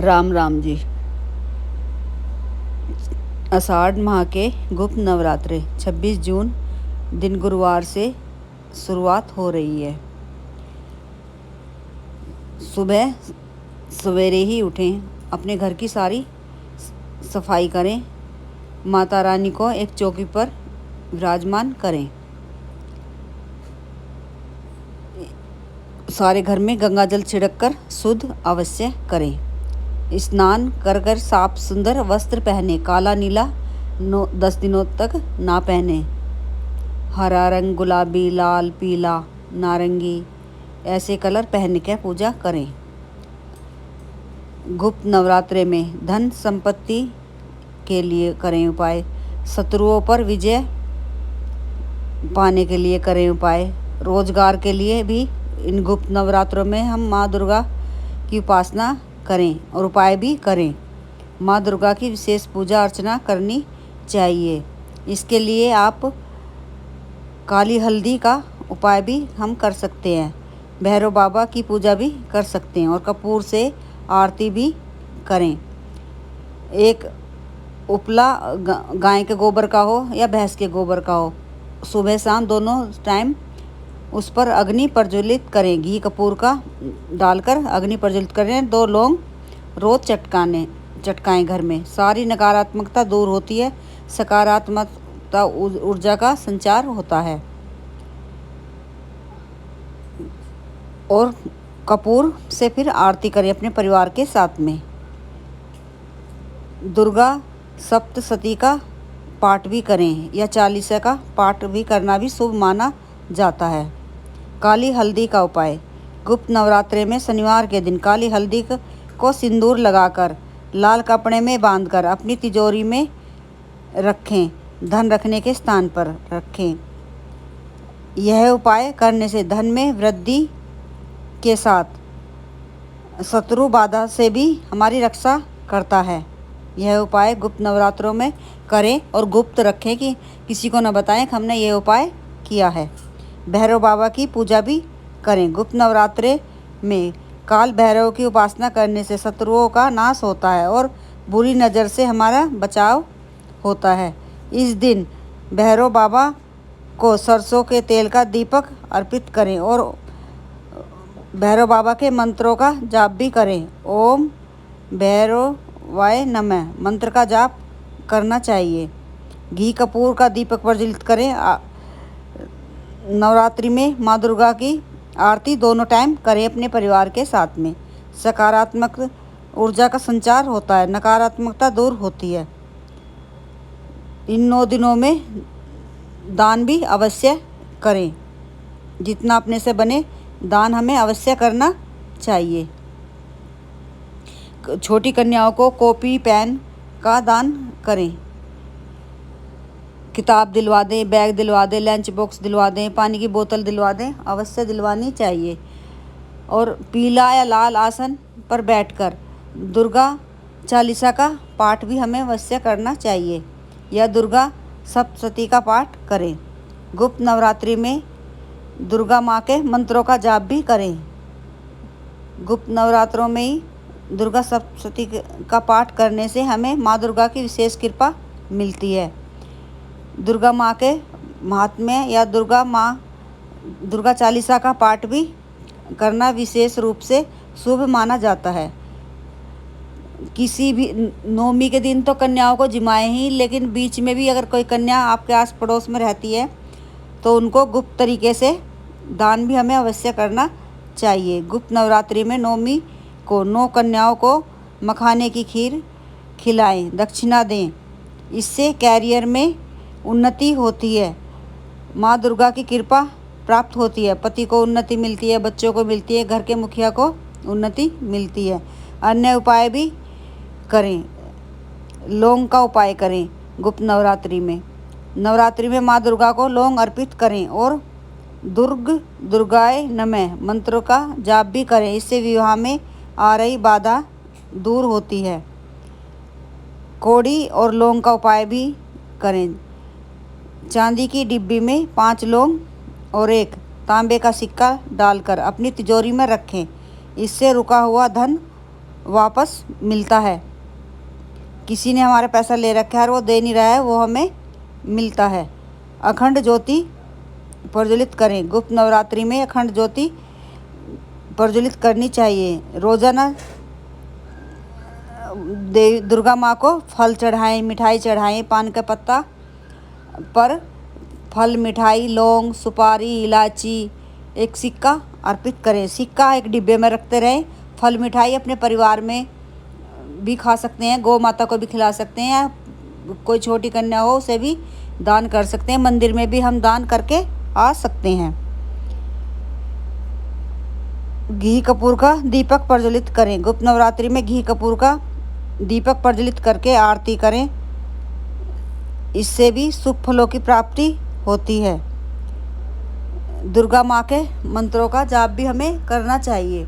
राम राम जी। आषाढ़ माह के गुप्त नवरात्रे 26 जून दिन गुरुवार से शुरुआत हो रही है। सुबह सवेरे ही उठें, अपने घर की सारी सफाई करें, माता रानी को एक चौकी पर विराजमान करें। सारे घर में गंगा जल छिड़क कर शुद्ध अवश्य करें। स्नान कर कर साफ सुंदर वस्त्र पहने, काला नीला 10 दिनों तक ना पहने। हरा रंग, गुलाबी, लाल, पीला, नारंगी ऐसे कलर पहन के पूजा करें। गुप्त नवरात्रे में धन संपत्ति के लिए करें उपाय। शत्रुओं पर विजय पाने के लिए करें उपाय। रोजगार के लिए भी इन गुप्त नवरात्रों में हम माँ दुर्गा की उपासना करें और उपाय भी करें। माँ दुर्गा की विशेष पूजा अर्चना करनी चाहिए। इसके लिए आप काली हल्दी का उपाय भी हम कर सकते हैं। भैरव बाबा की पूजा भी कर सकते हैं और कपूर से आरती भी करें। एक उपला गाय के गोबर का हो या भैंस के गोबर का हो, सुबह शाम दोनों टाइम उस पर अग्नि प्रज्वलित करें। घी कपूर का डालकर अग्नि प्रज्वलित करें। 2 लौंग रोज चटकाएं। घर में सारी नकारात्मकता दूर होती है, सकारात्मकता ऊर्जा का संचार होता है। और कपूर से फिर आरती करें अपने परिवार के साथ में। दुर्गा सप्तशती का पाठ भी करें या 40 का पाठ भी करना भी शुभ माना जाता है। काली हल्दी का उपाय। गुप्त नवरात्रे में शनिवार के दिन काली हल्दी को सिंदूर लगाकर लाल कपड़े में बांधकर अपनी तिजोरी में रखें, धन रखने के स्थान पर रखें। यह उपाय करने से धन में वृद्धि के साथ शत्रु बाधा से भी हमारी रक्षा करता है। यह उपाय गुप्त नवरात्रों में करें और गुप्त रखें कि किसी को न बताएं कि हमने यह उपाय किया है। भैरव बाबा की पूजा भी करें। गुप्त नवरात्रे में काल भैरव की उपासना करने से शत्रुओं का नाश होता है और बुरी नज़र से हमारा बचाव होता है। इस दिन भैरव बाबा को सरसों के तेल का दीपक अर्पित करें और भैरव बाबा के मंत्रों का जाप भी करें। ओम भैरवाय नमः मंत्र का जाप करना चाहिए। घी कपूर का दीपक प्रज्वलित करें। नवरात्रि में माँ दुर्गा की आरती दोनों टाइम करें अपने परिवार के साथ में। सकारात्मक ऊर्जा का संचार होता है, नकारात्मकता दूर होती है। इन 9 दिनों में दान भी अवश्य करें। जितना अपने से बने दान हमें अवश्य करना चाहिए। छोटी कन्याओं को कॉपी पेन का दान करें। किताब दिलवा दें, बैग दिलवा दें, लंच बॉक्स दिलवा दें, पानी की बोतल दिलवा दें, अवश्य दिलवानी चाहिए। और पीला या लाल आसन पर बैठकर दुर्गा 40 का पाठ भी हमें अवश्य करना चाहिए या दुर्गा सप्तशती का पाठ करें। गुप्त नवरात्रि में दुर्गा माँ के मंत्रों का जाप भी करें। गुप्त नवरात्रों में ही दुर्गा सप्तशती का पाठ करने से हमें माँ दुर्गा की विशेष कृपा मिलती है। दुर्गा माँ के महात्म्य या दुर्गा 40 का पाठ भी करना विशेष रूप से शुभ माना जाता है। किसी भी नवमी के दिन तो कन्याओं को जिमाएं ही, लेकिन बीच में भी अगर कोई कन्या आपके आस पड़ोस में रहती है तो उनको गुप्त तरीके से दान भी हमें अवश्य करना चाहिए। गुप्त नवरात्रि में नवमी को 9 कन्याओं को मखाने की खीर खिलाएं, दक्षिणा दें। इससे कैरियर में उन्नति होती है, माँ दुर्गा की कृपा प्राप्त होती है, पति को उन्नति मिलती है, बच्चों को मिलती है, घर के मुखिया को उन्नति मिलती है। अन्य उपाय भी करें। लौंग का उपाय करें। गुप्त नवरात्रि में माँ दुर्गा को लौंग अर्पित करें और दुर्गाय नमः मंत्र का जाप भी करें। इससे विवाह में आ रही बाधा दूर होती है। कौड़ी और लौंग का उपाय भी करें। चांदी की डिब्बी में 5 लौंग और 1 तांबे का सिक्का डालकर अपनी तिजोरी में रखें। इससे रुका हुआ धन वापस मिलता है। किसी ने हमारा पैसा ले रखा है और वो दे नहीं रहा है, वो हमें मिलता है। अखंड ज्योति प्रज्वलित करें। गुप्त नवरात्रि में अखंड ज्योति प्रज्वलित करनी चाहिए। रोज़ाना देवी दुर्गा माँ को फल चढ़ाएं, मिठाई चढ़ाएं। पान का पत्ता पर फल, मिठाई, लौंग, सुपारी, इलायची, एक सिक्का अर्पित करें। सिक्का एक डिब्बे में रखते रहें। फल मिठाई अपने परिवार में भी खा सकते हैं, गौ माता को भी खिला सकते हैं, या कोई छोटी कन्या हो उसे भी दान कर सकते हैं। मंदिर में भी हम दान करके आ सकते हैं। घी कपूर का दीपक प्रज्वलित करें। गुप्त नवरात्रि में घी कपूर का दीपक प्रज्वलित करके आरती करें। इससे भी शुभ फलों की प्राप्ति होती है। दुर्गा माँ के मंत्रों का जाप भी हमें करना चाहिए।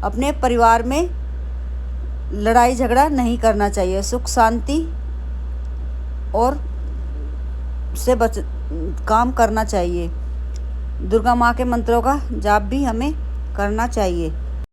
अपने परिवार में लड़ाई झगड़ा नहीं करना चाहिए। सुख शांति और से काम करना चाहिए। दुर्गा माँ के मंत्रों का जाप भी हमें करना चाहिए।